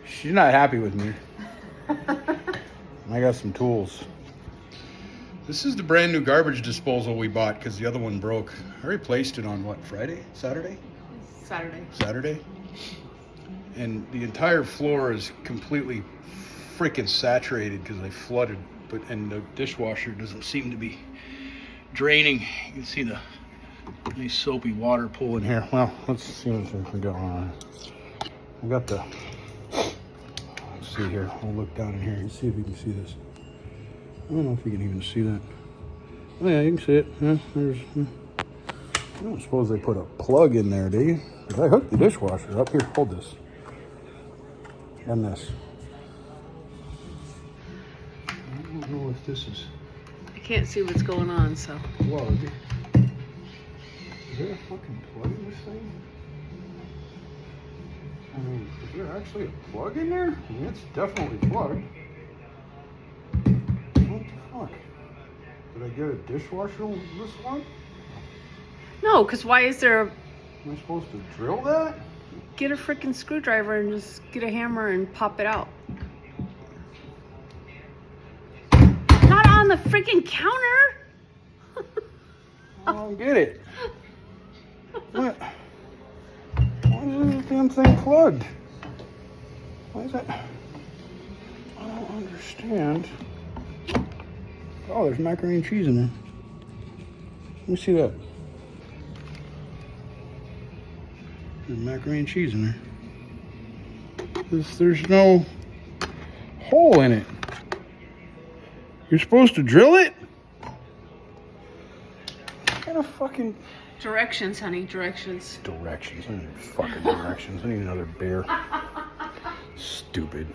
She's not happy with me. I got some tools. This is the brand new garbage disposal we bought because the other one broke. I replaced it on what, Friday? Saturday? Saturday. And the entire floor is completely freaking saturated because I flooded. And the dishwasher doesn't seem to be draining. You can see the nice soapy water pool in here. Well, let's see what we got on. I got the, let's see here. I'll look down in here and see if you can see this. I don't know if you can even see that. Oh yeah, you can see it. Yeah, I don't suppose they put a plug in there, do you? Because I hooked the dishwasher up here. Hold this. And this. I don't know if this is... I can't see what's going on, so. Plug. Is there a fucking plug in this thing? I mean, is there actually a plug in there? I mean, it's definitely plugged. What the fuck? Did I get a dishwasher with this one? No, because why is there a... Am I supposed to drill that? Get a freaking screwdriver and just get a hammer and pop it out. Not on the freaking counter! I don't get it. What? Why is this damn thing plugged? Why is that? I don't understand. Oh, there's macaroni and cheese in there. Let me see that. There's macaroni and cheese in there. There's no hole in it. You're supposed to drill it? What kind of fucking... Directions, honey, directions. Directions. I need fucking directions. I need another beer. Stupid.